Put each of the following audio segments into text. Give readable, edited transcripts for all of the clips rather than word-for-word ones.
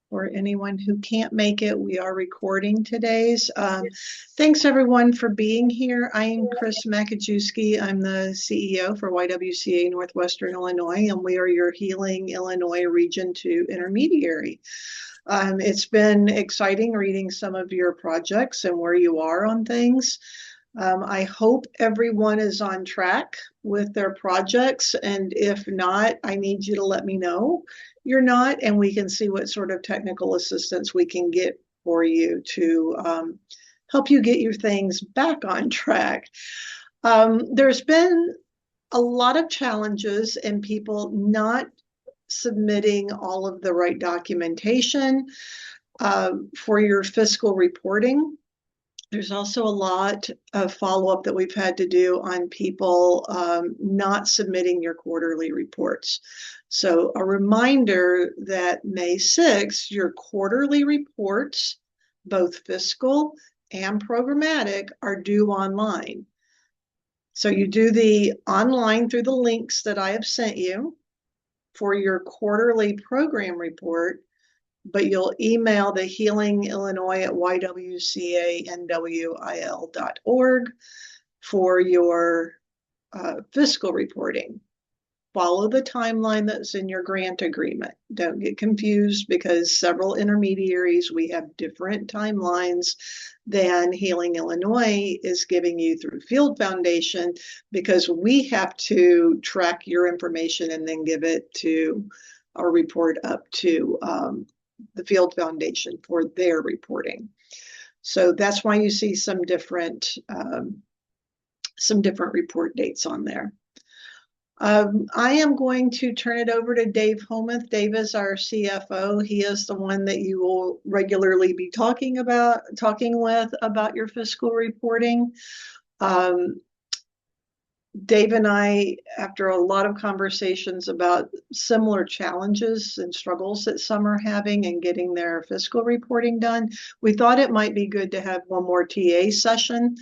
For anyone who can't make it, we are recording today's. Thanks everyone for being here. I am Chris Makajewski. I'm the CEO for YWCA Northwestern Illinois, and we are your Healing Illinois Region 2 intermediary. It's been exciting reading some of your projects and where you are on things. I hope everyone is on track with their projects, and if not, I need you to let me know you're not, and we can see what sort of technical assistance we can get for you to help you get your things back on track. There's been a lot of challenges and people not submitting all of the right documentation for your fiscal reporting. There's also a lot of follow-up that we've had to do on people not submitting your quarterly reports. So a reminder that May 6th, your quarterly reports, both fiscal and programmatic, are due online. So you do the online through the links that I have sent you for your quarterly program report, but you'll email the Healing Illinois at ywcanwil.org for your fiscal reporting. Follow the timeline that's in your grant agreement. Don't get confused, because several intermediaries, we have different timelines than Healing Illinois is giving you through Field Foundation, because we have to track your information and then give it to our report up to the Field Foundation for their reporting. So that's why you see some different report dates on there. I am going to turn it over to Dave Homuth. Dave is our CFO. He is the one that you will regularly be talking with about your fiscal reporting. Dave and I, after a lot of conversations about similar challenges and struggles that some are having in getting their fiscal reporting done, we thought it might be good to have one more TA session.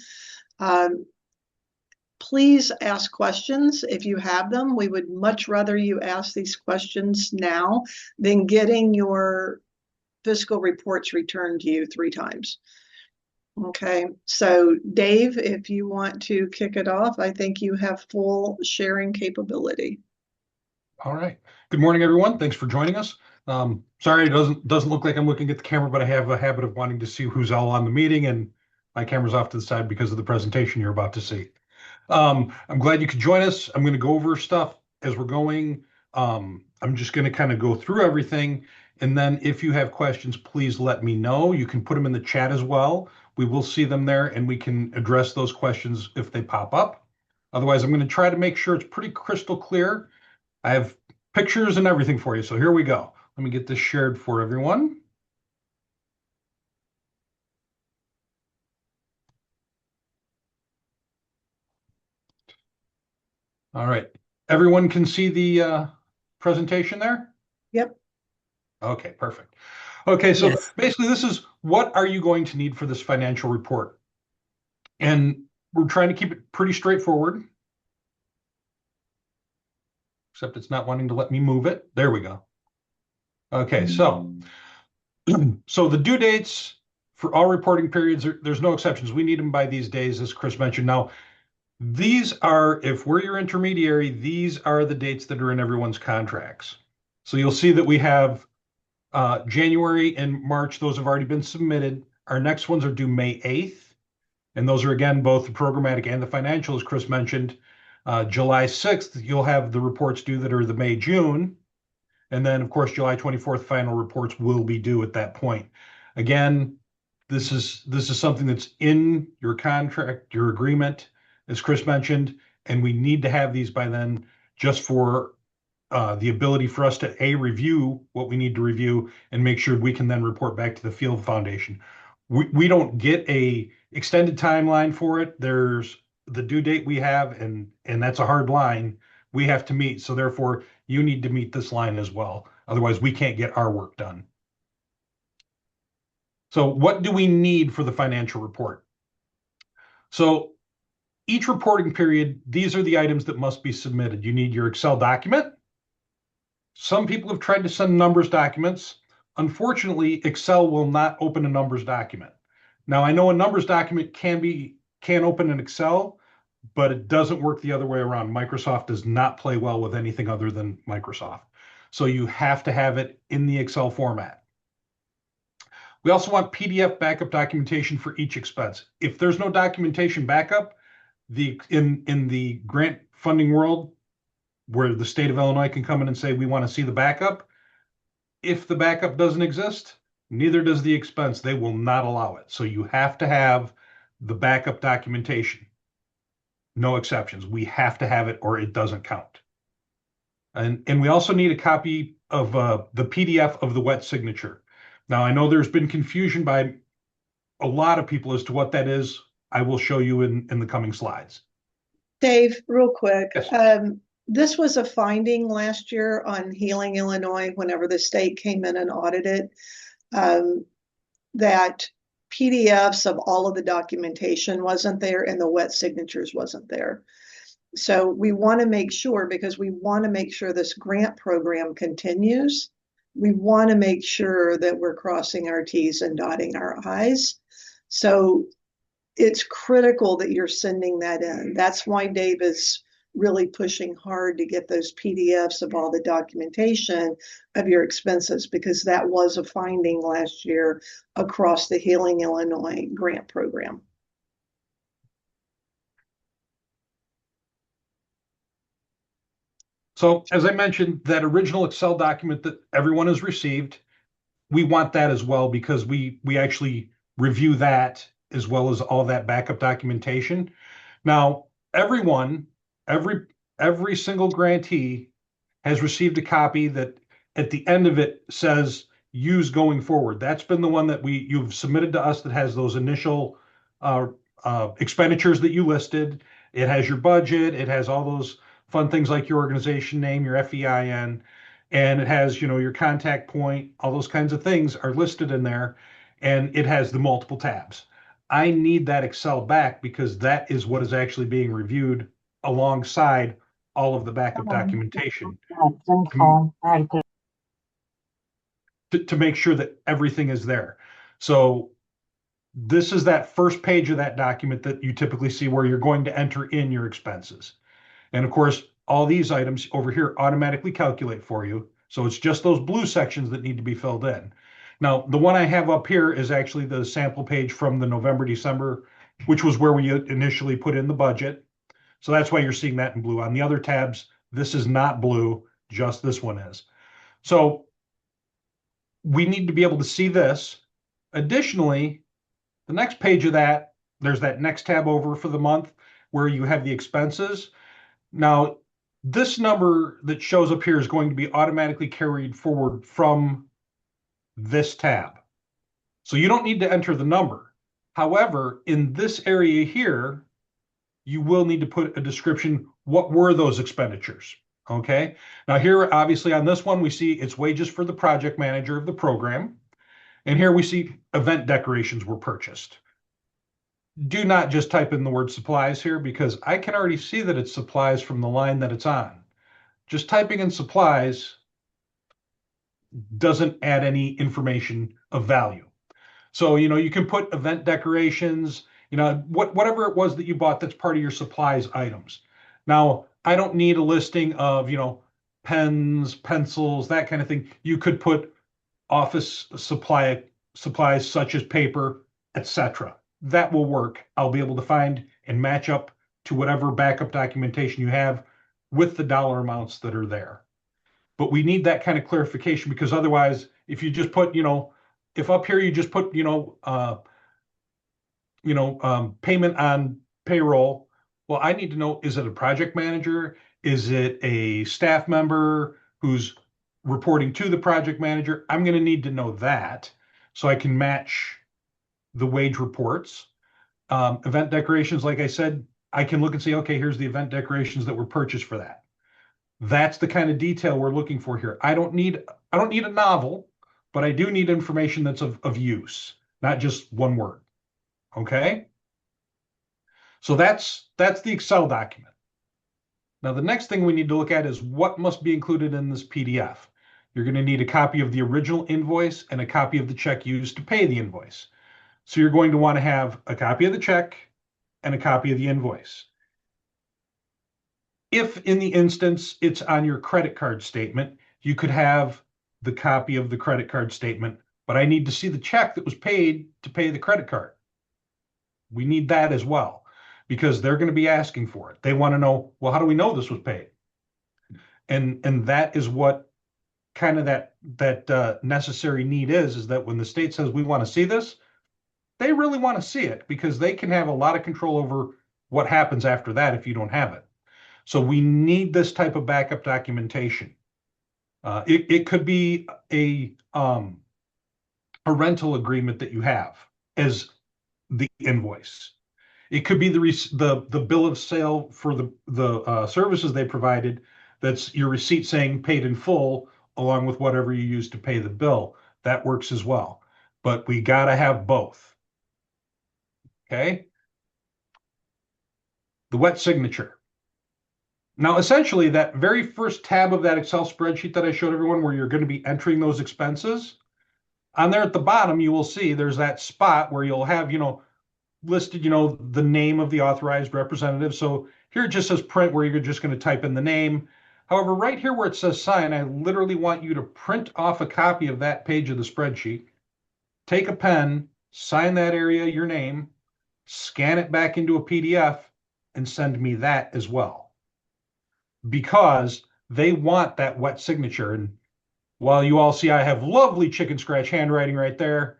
Please ask questions if you have them. We would much rather you ask these questions now than getting your fiscal reports returned to you 3 times. Okay, so Dave, if you want to kick it off, I think you have full sharing capability. All right. Good morning, everyone. Thanks for joining us. Sorry, it doesn't look like I'm looking at the camera, but I have a habit of wanting to see who's all on the meeting, and my camera's off to the side because of the presentation you're about to see. I'm glad you could join us. I'm going to go over stuff as we're going. I'm just going to kind of go through everything, and then if you have questions, please let me know. You can put them in the chat as well. We will see them there, and we can address those questions if they pop up. Otherwise, I'm going to try to make sure it's pretty crystal clear. I have pictures and everything for you, so here we go. Let me get this shared for everyone. All right. Everyone can see the presentation there? Yep. Okay, perfect. Okay, so Yes. Basically this is what are you going to need for this financial report? And we're trying to keep it pretty straightforward. Except it's not wanting to let me move it. There we go. Okay, so the due dates for all reporting periods, there's no exceptions. We need them by these days, as Chris mentioned. Now, these are, if we're your intermediary, these are the dates that are in everyone's contracts. So you'll see that we have January and March, those have already been submitted. Our next ones are due May 8th. And those are, again, both the programmatic and the financial, as Chris mentioned. July 6th, you'll have the reports due that are the May, June. And then, of course, July 24th, final reports will be due at that point. Again, this is something that's in your contract, your agreement, as Chris mentioned, and we need to have these by then just for the ability for us to review what we need to review and make sure we can then report back to the Field Foundation. We don't get a extended timeline for it. There's the due date we have, and that's a hard line we have to meet. So therefore, you need to meet this line as well. Otherwise, we can't get our work done. So what do we need for the financial report? So each reporting period, these are the items that must be submitted. You need your Excel document. Some people have tried to send numbers documents. Unfortunately, Excel will not open a numbers document. Now, I know a numbers document can open in Excel, but it doesn't work the other way around. Microsoft does not play well with anything other than Microsoft. So you have to have it in the Excel format. We also want PDF backup documentation for each expense. If there's no documentation backup, in the grant funding world, where the state of Illinois can come in and say, we want to see the backup, if the backup doesn't exist, neither does the expense. They will not allow it. So you have to have the backup documentation. No exceptions. We have to have it or it doesn't count. And we also need a copy of the PDF of the wet signature. Now, I know there's been confusion by a lot of people as to what that is. I will show you in the coming slides. Dave, real quick. Yes. This was a finding last year on Healing Illinois, whenever the state came in and audited, that PDFs of all of the documentation wasn't there and the wet signatures wasn't there. So we want to make sure, because we want to make sure this grant program continues. We want to make sure that we're crossing our T's and dotting our I's. So it's critical that you're sending that in. That's why Dave is really pushing hard to get those PDFs of all the documentation of your expenses, because that was a finding last year across the Healing Illinois grant program. So as I mentioned, that original Excel document that everyone has received, we want that as well, because we actually review that as well as all that backup documentation. Now, every single grantee has received a copy that at the end of it says use going forward. That's been the one that you've submitted to us that has those initial expenditures that you listed. It has your budget. It has all those fun things like your organization name, your FEIN, and it has, your contact point. All those kinds of things are listed in there, and it has the multiple tabs. I need that Excel back, because that is what is actually being reviewed alongside all of the backup documentation to make sure that everything is there. So this is that first page of that document that you typically see where you're going to enter in your expenses. And of course, all these items over here automatically calculate for you. So it's just those blue sections that need to be filled in. Now, the one I have up here is actually the sample page from the November, December, which was where we initially put in the budget. So that's why you're seeing that in blue. On the other tabs, this is not blue, just this one is. So we need to be able to see this. Additionally, the next page of that, there's that next tab over for the month where you have the expenses. Now, this number that shows up here is going to be automatically carried forward from this tab. So you don't need to enter the number. However, in this area here, you will need to put a description. What were those expenditures? Okay. Now here, obviously on this one, we see it's wages for the project manager of the program. And here we see event decorations were purchased. Do not just type in the word supplies here, because I can already see that it's supplies from the line that it's on. Just typing in supplies doesn't add any information of value. So, you can put event decorations, whatever it was that you bought that's part of your supplies items. Now, I don't need a listing of, pens, pencils, that kind of thing. You could put office supplies such as paper, etc. That will work. I'll be able to find and match up to whatever backup documentation you have with the dollar amounts that are there. But we need that kind of clarification, because otherwise, if you just put, if up here you just put, payment on payroll, well, I need to know, is it a project manager? Is it a staff member who's reporting to the project manager? I'm going to need to know that so I can match the wage reports. Event decorations, like I said, I can look and see, okay, here's the event decorations that were purchased for that. That's the kind of detail we're looking for here. I don't need a novel, but I do need information that's of use, not just one word. Okay? So that's the Excel document. Now, the next thing we need to look at is what must be included in this PDF. You're going to need a copy of the original invoice and a copy of the check used to pay the invoice. So you're going to want to have a copy of the check and a copy of the invoice. If in the instance it's on your credit card statement, you could have the copy of the credit card statement, but I need to see the check that was paid to pay the credit card. We need that as well because they're going to be asking for it. They want to know, well, how do we know this was paid? And that is what kind of that necessary need is that when the state says we want to see this, they really want to see it because they can have a lot of control over what happens after that if you don't have it. So we need this type of backup documentation. It could be a rental agreement that you have as the invoice. It could be the bill of sale for the services they provided. That's your receipt saying paid in full, along with whatever you use to pay the bill. That works as well. But we got to have both. Okay. The wet signature. Now, essentially, that very first tab of that Excel spreadsheet that I showed everyone where you're going to be entering those expenses, on there at the bottom, you will see there's that spot where you'll have, listed, the name of the authorized representative. So here it just says print where you're just going to type in the name. However, right here where it says sign, I literally want you to print off a copy of that page of the spreadsheet, take a pen, sign that area, your name, scan it back into a PDF, and send me that as well. Because they want that wet signature. And while you all see I have lovely chicken scratch handwriting right there,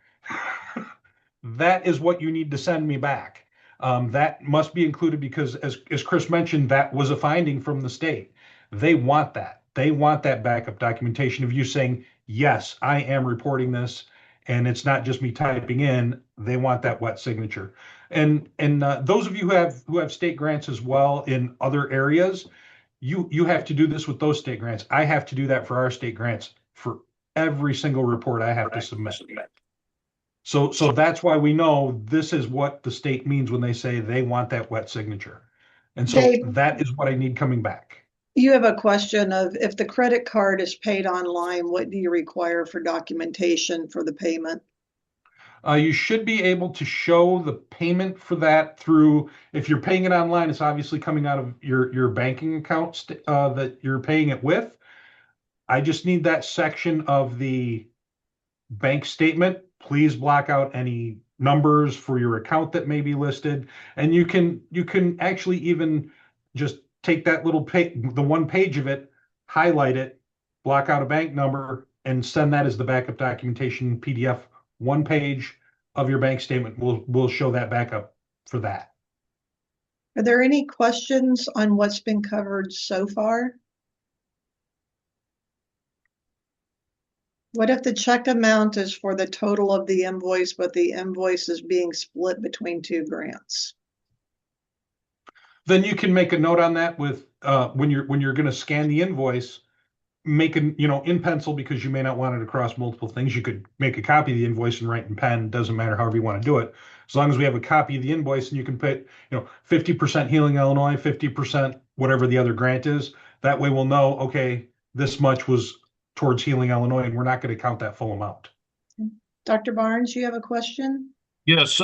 that is what you need to send me back. That must be included because, as Chris mentioned, that was a finding from the state. They want that. They want that backup documentation of you saying, yes, I am reporting this, and it's not just me typing in. They want that wet signature. And those of you who have state grants as well in other areas, you have to do this with those state grants. I have to do that for our state grants for every single report I have to submit. So that's why we know this is what the state means when they say they want that wet signature. And so Dave, that is what I need coming back. you have a question of if the credit card is paid online, what do you require for documentation for the payment? You should be able to show the payment for that through, if you're paying it online, it's obviously coming out of your banking account that you're paying it with. I just need that section of the bank statement. Please block out any numbers for your account that may be listed. And you can actually even just take that little the one page of it, highlight it, block out a bank number, and send that as the backup documentation PDF. One page of your bank statement will show that backup for that. Are there any questions on what's been covered so far? What if the check amount is for the total of the invoice, but the invoice is being split between two grants? Then you can make a note on that with when you're going to scan the invoice, make in pencil because you may not want it across multiple things. You could make a copy of the invoice and write in pen. Doesn't matter however you want to do it. As long as we have a copy of the invoice and you can put 50% Healing Illinois, 50% whatever the other grant is. That way we'll know, okay, this much was towards Healing Illinois, and we're not going to count that full amount. Dr. Barnes, you have a question? Yes,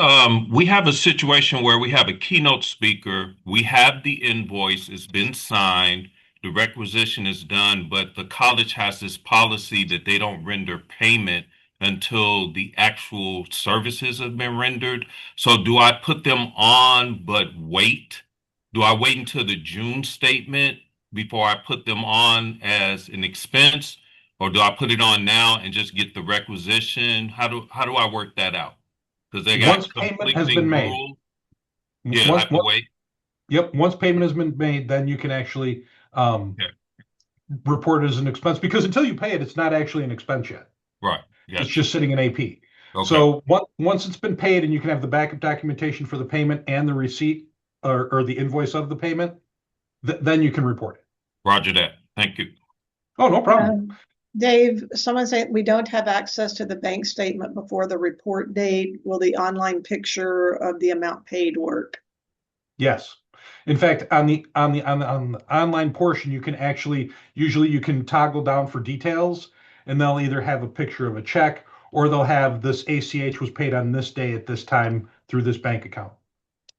we have a situation where we have a keynote speaker. We have the invoice, it's been signed, the requisition is done, but the college has this policy that they don't render payment until the actual services have been rendered. So do I put them on but wait? Do I wait until the June statement before I put them on as an expense? Or do I put it on now and just get the requisition? How do I work that out? Because they got Once payment has been made. rules. Yeah, I have to wait. Yep. Once payment has been made, then you can actually Okay. report it as an expense because until you pay it, it's not actually an expense yet. Right. It's just sitting in AP. Okay. So once it's been paid and you can have the backup documentation for the payment and the receipt or the invoice of the payment, then you can report it. Roger that. Thank you. Oh, no problem. Dave, someone said we don't have access to the bank statement before the report date. Will the online picture of the amount paid work? Yes. In fact, on the online portion, you can actually usually you can toggle down for details, and they'll either have a picture of a check or they'll have this ACH was paid on this day at this time through this bank account.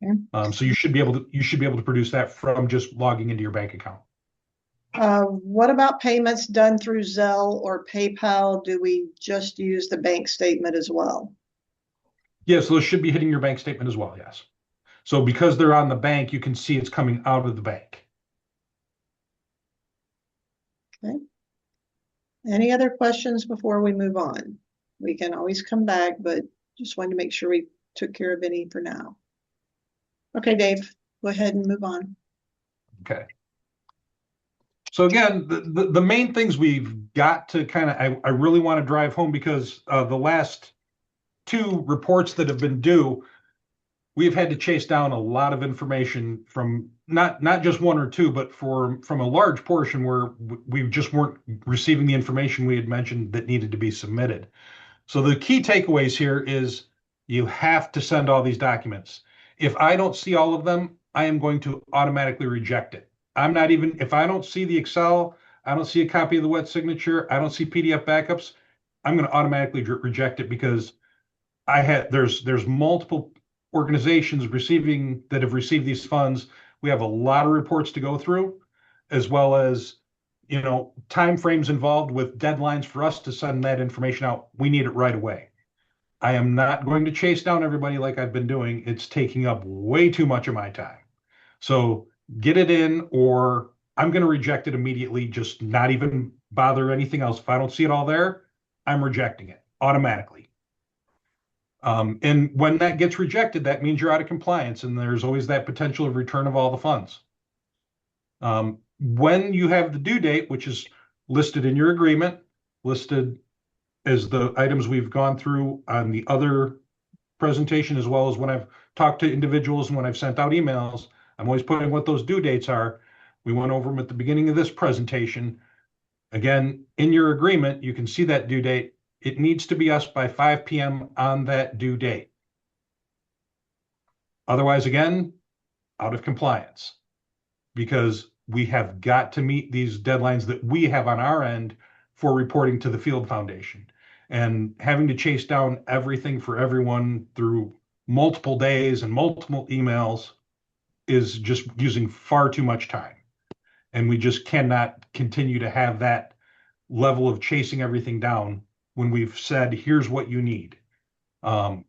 Okay. So you should be able to produce that from just logging into your bank account. What about payments done through Zelle or PayPal? Do we just use the bank statement as well? Yes, those should be hitting your bank statement as well, yes. So because they're on the bank, you can see it's coming out of the bank. Okay. Any other questions before we move on? We can always come back, but just wanted to make sure we took care of any for now. Okay, Dave, go ahead and move on. Okay. So again, the main things we've got to kind of, I really want to drive home because the last two reports that have been due, we've had to chase down a lot of information from not just one or two, but from a large portion where we just weren't receiving the information we had mentioned that needed to be submitted. So the key takeaways here is you have to send all these documents. If I don't see all of them, I am going to automatically reject it. I'm not even, if I don't see the Excel, I don't see a copy of the wet signature, I don't see PDF backups, I'm going to automatically reject it because there's multiple organizations that have received these funds. We have a lot of reports to go through, as well as time frames involved with deadlines for us to send that information out. We need it right away. I am not going to chase down everybody like I've been doing. It's taking up way too much of my time. So get it in, or I'm going to reject it immediately, just not even bother anything else. If I don't see it all there, I'm rejecting it automatically. And when that gets rejected, that means you're out of compliance, and there's always that potential of return of all the funds. When you have the due date, which is listed in your agreement, listed as the items we've gone through on the other presentation, as well as when I've talked to individuals and when I've sent out emails, I'm always putting what those due dates are. We went over them at the beginning of this presentation. Again, in your agreement, you can see that due date. It needs to be us by 5 p.m. on that due date. Otherwise, again, out of compliance, because we have got to meet these deadlines that we have on our end for reporting to the Field Foundation. And having to chase down everything for everyone through multiple days and multiple emails is just using far too much time. And we just cannot continue to have that level of chasing everything down when we've said, here's what you need. In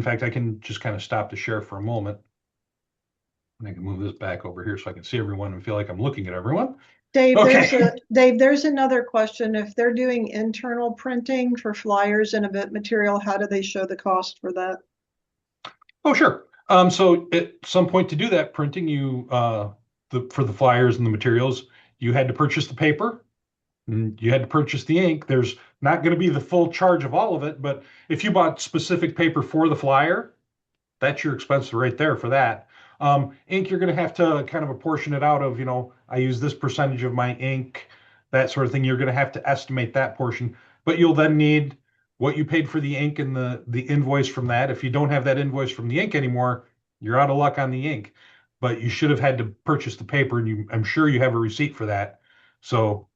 fact, I can just kind of stop the share for a moment. And I can move this back over here so I can see everyone and feel like I'm looking at everyone. Dave, Okay. there's another question. If they're doing internal printing for flyers and event material, how do they show the cost for that? Oh, sure. So at some point to do that printing, for the flyers and the materials, you had to purchase the paper and you had to purchase the ink. There's not going to be the full charge of all of it, but if you bought specific paper for the flyer, that's your expense right there for that. Ink, you're going to have to kind of apportion it out of, I use this percentage of my ink, that sort of thing. You're going to have to estimate that portion, but you'll then need what you paid for the ink and the invoice from that. If you don't have that invoice from the ink anymore, you're out of luck on the ink, but you should have had to purchase the paper, and I'm sure you have a receipt for that. So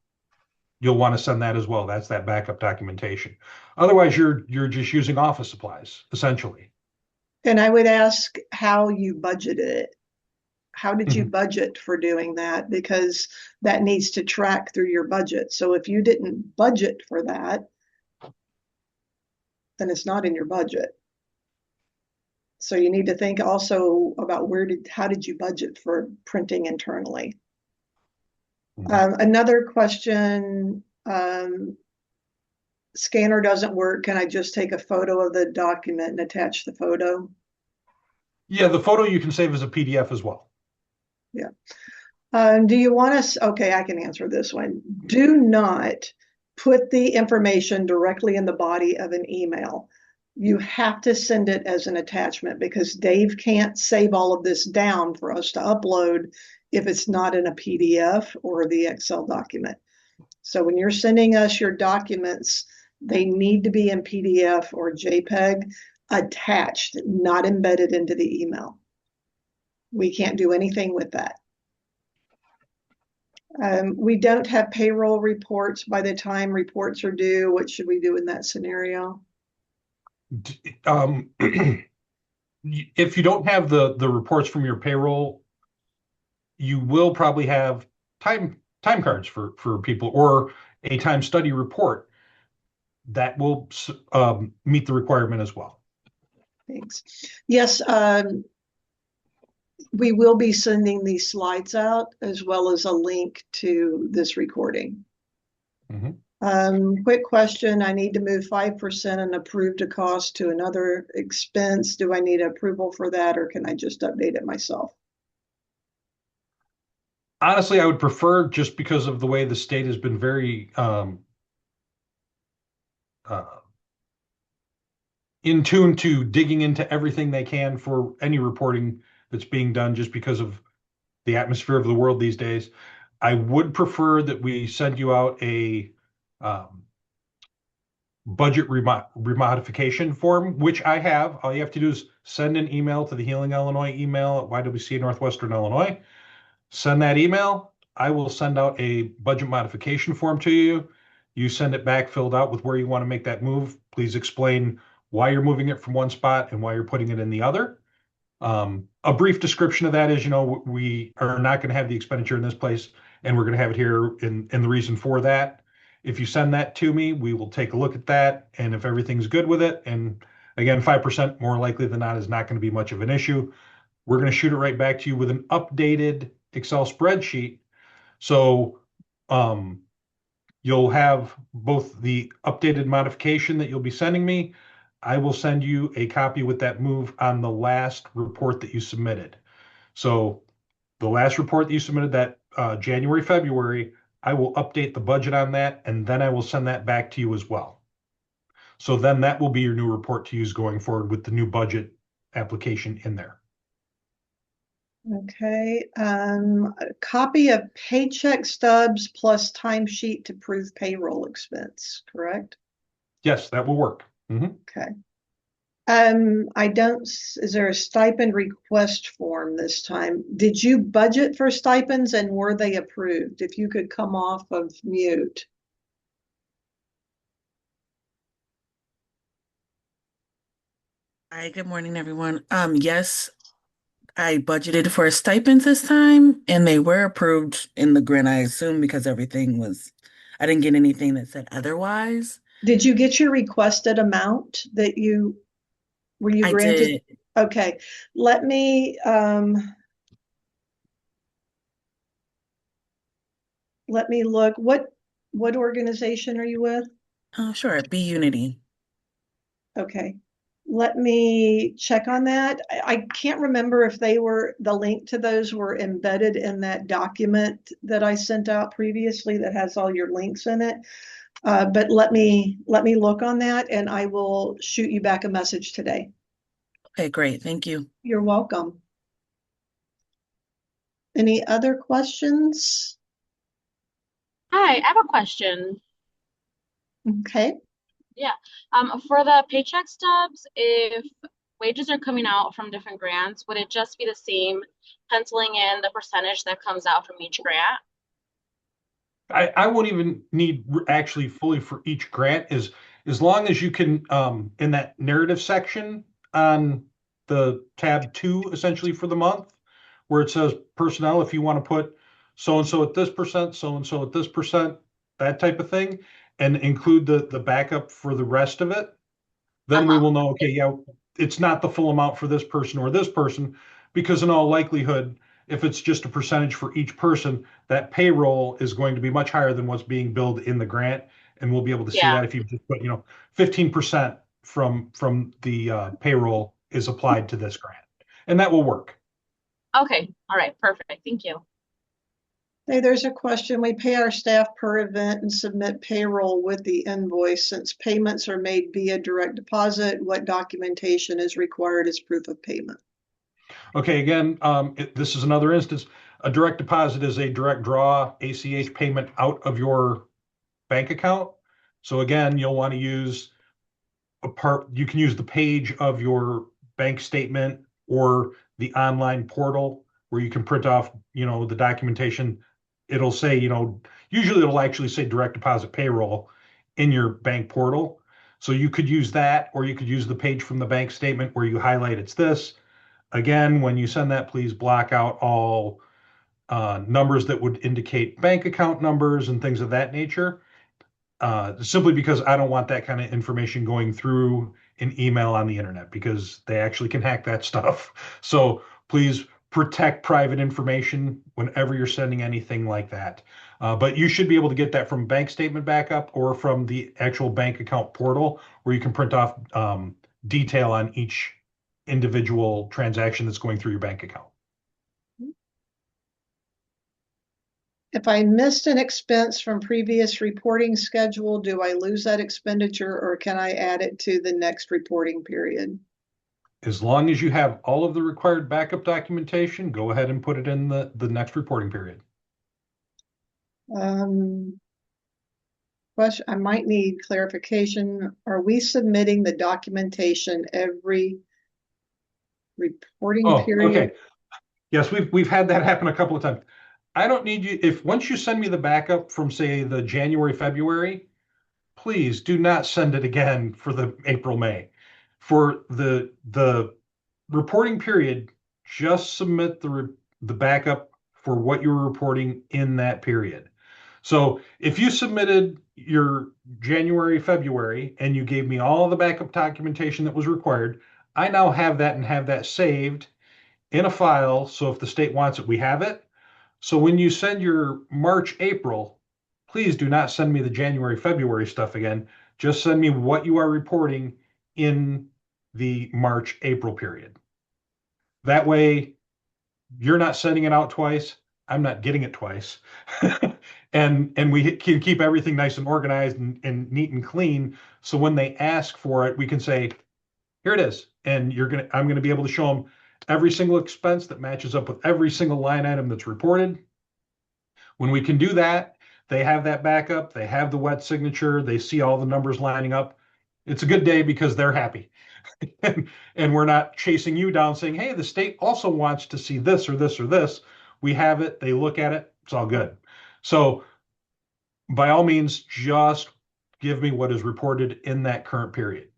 you'll want to send that as well. That's that backup documentation. Otherwise, you're just using office supplies, essentially. And I would ask how you budgeted it. How did you budget for doing that? Because that needs to track through your budget. So if you didn't budget for that, then it's not in your budget. So you need to think also about how did you budget for printing internally? Another question, scanner doesn't work. Can I just take a photo of the document and attach the photo? Yeah, the photo you can save as a PDF as well. Yeah. Do you want us? Okay, I can answer this one. Do not put the information directly in the body of an email. You have to send it as an attachment because Dave can't save all of this down for us to upload if it's not in a PDF or the Excel document. So when you're sending us your documents, they need to be in PDF or JPEG attached, not embedded into the email. We can't do anything with that. We don't have payroll reports by the time reports are due. What should we do in that scenario? If you don't have the reports from your payroll, you will probably have time cards for people or a time study report that will meet the requirement as well. Thanks. Yes, we will be sending these slides out as well as a link to this recording. Quick question. I need to move 5% and approve to cost to another expense. Do I need approval for that, or can I just update it myself? Honestly, I would prefer, just because of the way the state has been very in tune to digging into everything they can for any reporting that's being done, just because of the atmosphere of the world these days. I would prefer that we send you out a budget remodification form, which I have. All you have to do is send an email to the Healing Illinois email at YWCA Northwestern Illinois. Send that email. I will send out a budget modification form to you. You send it back filled out with where you want to make that move. Please explain why you're moving it from one spot and why you're putting it in the other. A brief description of that is, we are not going to have the expenditure in this place, and we're going to have it here, and the reason for that. If you send that to me, we will take a look at that, and if everything's good with it, and again, 5% more likely than not is not going to be much of an issue, we're going to shoot it right back to you with an updated Excel spreadsheet. So you'll have both the updated modification that you'll be sending me. I will send you a copy with that move on the last report that you submitted. So the last report that you submitted, that January, February, I will update the budget on that, and then I will send that back to you as well. So then that will be your new report to use going forward with the new budget application in there. Okay, a copy of paycheck stubs plus timesheet to prove payroll expense, correct? Yes, that will work. Okay. Is there a stipend request form this time? Did you budget for stipends and were they approved? If you could come off of mute. Hi, good morning, everyone. Yes, I budgeted for stipends this time and they were approved in the grant, I assume, because I didn't get anything that said otherwise. Did you get your requested amount were you I granted? did. Okay, let me look. What organization are you with? Oh, sure, Be Unity. Okay, let me check on that. I can't remember if the link to those were embedded in that document that I sent out previously that has all your links in it. But let me look on that, and I will shoot you back a message today. Okay, great. Thank you. You're welcome. Any other questions? Hi, I have a question. Okay. Yeah. For the paycheck stubs, if wages are coming out from different grants, would it just be the same penciling in the percentage that comes out from each grant? I won't even need actually fully for each grant, as long as you can, in that narrative section on the tab 2, essentially for the month, where it says personnel, if you want to put so-and-so at this percent, so-and-so at this percent, that type of thing, and include the backup for the rest of it, then we will know, okay, yeah, it's not the full amount for this person or this person, because in all likelihood, if it's just a percentage for each person, that payroll is going to be much higher than what's being billed in the grant. And we'll be able to see that if you just put, 15% from the payroll is applied to this grant. And that will work. Okay. All right. Perfect. Thank you. Hey, there's a question. We pay our staff per event and submit payroll with the invoice. Since payments are made via direct deposit, what documentation is required as proof of payment? Okay, again, this is another instance. A direct deposit is a direct draw ACH payment out of your bank account. So again, you'll want to use you can use the page of your bank statement or the online portal where you can print off, the documentation it'll say, usually it'll actually say direct deposit payroll in your bank portal. So you could use that, or you could use the page from the bank statement where you highlight it's this. Again, when you send that, please block out all numbers that would indicate bank account numbers and things of that nature, simply because I don't want that kind of information going through an email on the internet, because they actually can hack that stuff. So please protect private information whenever you're sending anything like that. But you should be able to get that from bank statement backup or from the actual bank account portal, where you can print off detail on each individual transaction that's going through your bank account. If I missed an expense from previous reporting schedule, do I lose that expenditure, or can I add it to the next reporting period? As long as you have all of the required backup documentation, go ahead and put it in the next reporting period. Question, I might need clarification. Are we submitting the documentation every reporting period? Okay. Yes, we've had that happen a couple of times. I don't need you, if once you send me the backup from, say, the January, February, please do not send it again for the April, May. For the reporting period, just submit the backup for what you're reporting in that period. So if you submitted your January, February, and you gave me all the backup documentation that was required, I now have that and have that saved in a file. So if the state wants it, we have it. So when you send your March, April, please do not send me the January, February stuff again. Just send me what you are reporting in the March, April period. That way, you're not sending it out twice. I'm not getting it twice. and we can keep everything nice and organized and neat and clean. So when they ask for it, we can say, here it is. And I'm going to be able to show them every single expense that matches up with every single line item that's reported. When we can do that, they have that backup, they have the wet signature, they see all the numbers lining up. It's a good day because they're happy. And we're not chasing you down saying, hey, the state also wants to see this or this or this. We have it, they look at it, it's all good. So by all means, just give me what is reported in that current period.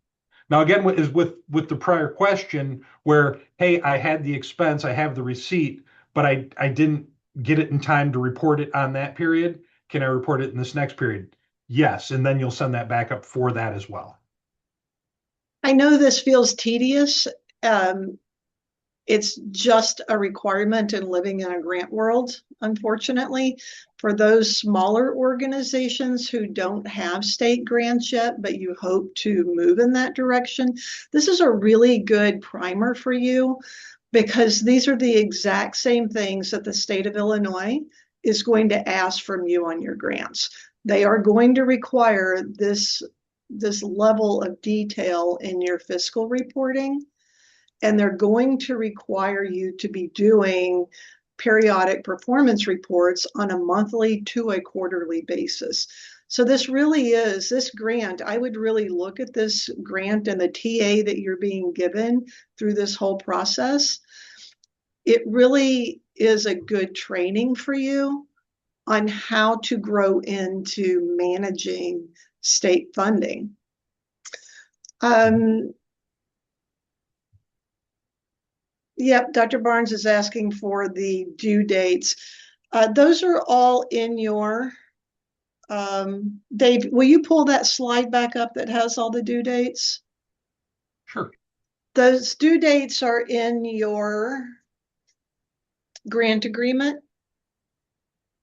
Now, again, is with the prior question where, hey, I had the expense, I have the receipt, but I didn't get it in time to report it on that period. Can I report it in this next period? Yes, and then you'll send that back up for that as well. I know this feels tedious. It's just a requirement in living in a grant world, unfortunately. For those smaller organizations who don't have state grants yet, but you hope to move in that direction, this is a really good primer for you, because these are the exact same things that the state of Illinois is going to ask from you on your grants. They are going to require this level of detail in your fiscal reporting. And they're going to require you to be doing periodic performance reports on a monthly to a quarterly basis. So this really is, this grant, I would really look at this grant and the TA that you're being given through this whole process. It really is a good training for you on how to grow into managing state funding. Yep, Dr. Barnes is asking for the due dates. Those are all in your, Dave, will you pull that slide back up that has all the due dates? Sure. Those due dates are in your grant agreement,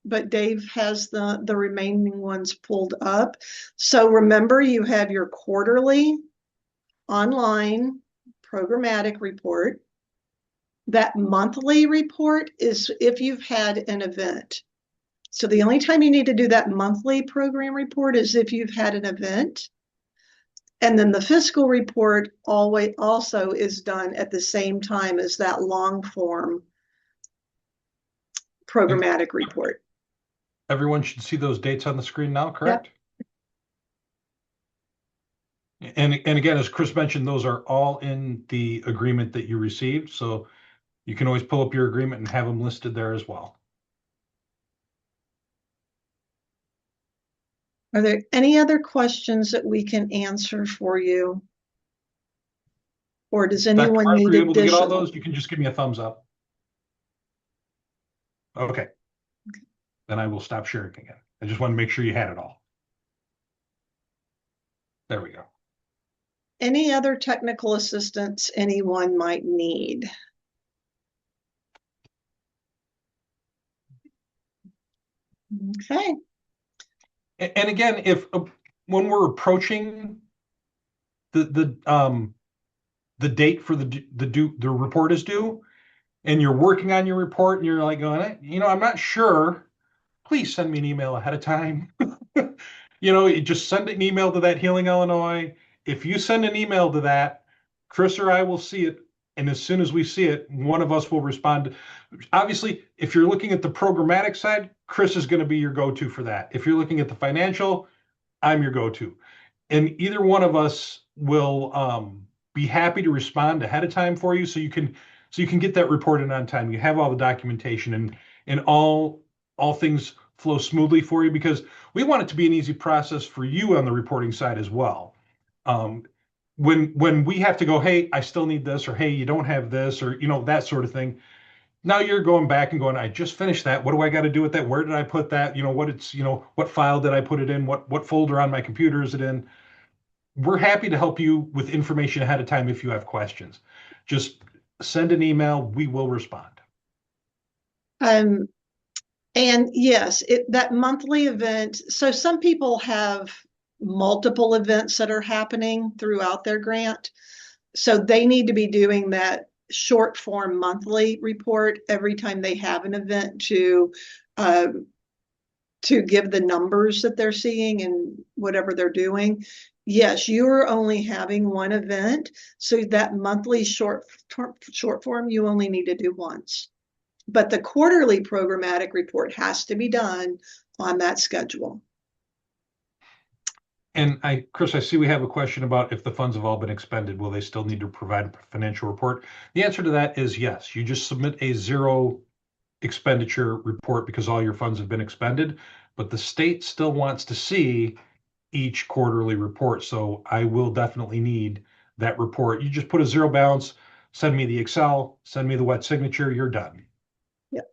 but Dave has the remaining ones pulled up. So remember, you have your quarterly online programmatic report. That monthly report is if you've had an event. So the only time you need to do that monthly program report is if you've had an event. And then the fiscal report always also is done at the same time as that long form programmatic report. Everyone should see those dates on the screen now, correct? Yep. And again, as Chris mentioned, those are all in the agreement that you received. So you can always pull up your agreement and have them listed there as well. Are there any other questions that we can answer for you? Or does Dr. anyone Barnes, need were you able to get all additional? those? You can just give me a thumbs up. Okay. Then I will stop sharing again. I just want to make sure you had it all. There we go. Any other technical assistance anyone might need? Okay. And again, if when we're approaching the date for the report is due, and you're working on your report, and you're like going, I'm not sure. Please send me an email ahead of time. You just send an email to that Healing Illinois. If you send an email to that, Chris or I will see it. And as soon as we see it, one of us will respond. Obviously, if you're looking at the programmatic side, Chris is going to be your go-to for that. If you're looking at the financial, I'm your go-to. And either one of us will be happy to respond ahead of time for you so you can get that report in on time. You have all the documentation and all things flow smoothly for you, because we want it to be an easy process for you on the reporting side as well. When we have to go, hey, I still need this, or hey, you don't have this, or that sort of thing. Now you're going back and going, I just finished that. What do I got to do with that? Where did I put that? What file did I put it in? What folder on my computer is it in? We're happy to help you with information ahead of time if you have questions. Just send an email. We will respond. And yes, that monthly event. So some people have multiple events that are happening throughout their grant. So they need to be doing that short form monthly report every time they have an event to give the numbers that they're seeing and whatever they're doing. Yes, you're only having one event. So that monthly short form, you only need to do once. But the quarterly programmatic report has to be done on that schedule. And Chris, I see we have a question about if the funds have all been expended, will they still need to provide a financial report? The answer to that is yes. You just submit a zero expenditure report because all your funds have been expended, but the state still wants to see each quarterly report. So I will definitely need that report. You just put a zero balance, send me the Excel, send me the wet signature, you're done. Yep.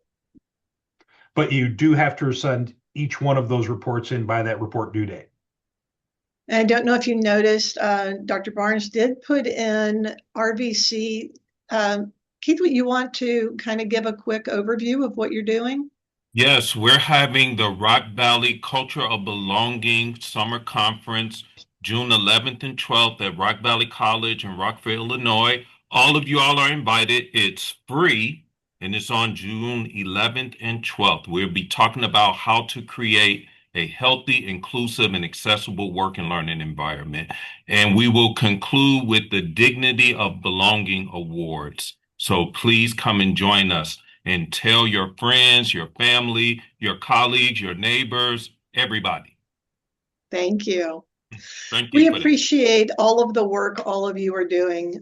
But you do have to send each one of those reports in by that report due date. And I don't know if you noticed, Dr. Barnes did put in RVC. Keith, you want to kind of give a quick overview of what you're doing? Yes, we're having the Rock Valley Culture of Belonging Summer Conference, June 11th and 12th at Rock Valley College in Rockford, Illinois. All of you all are invited. It's free, and it's on June 11th and 12th. We'll be talking about how to create a healthy, inclusive, and accessible work and learning environment. And we will conclude with the Dignity of Belonging Awards. So please come and join us. And tell your friends, your family, your colleagues, your neighbors, everybody. Thank you. Thank We you for that. appreciate all of the work all of you are doing.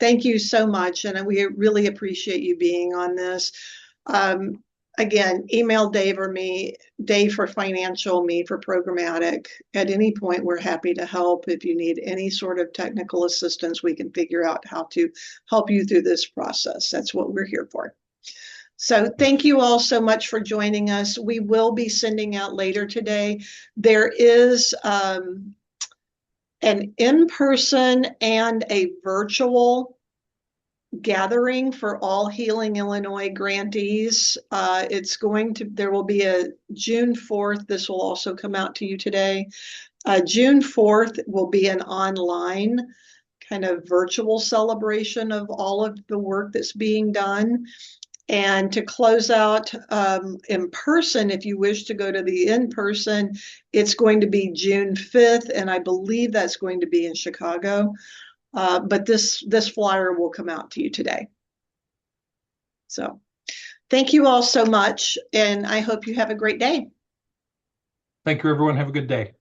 Thank you so much. And we really appreciate you being on this. Again, email Dave or me, Dave for financial, me for programmatic. At any point, we're happy to help. If you need any sort of technical assistance, we can figure out how to help you through this process. That's what we're here for. So thank you all so much for joining us. We will be sending out later today. There is an in-person and a virtual gathering for all Healing Illinois grantees. There will be a June 4th. This will also come out to you today. June 4th will be an online kind of virtual celebration of all of the work that's being done. And to close out in person, if you wish to go to the in-person, it's going to be June 5th, and I believe that's going to be in Chicago. But this flyer will come out to you today. So thank you all so much, and I hope you have a great day. Thank you, everyone. Have a good day.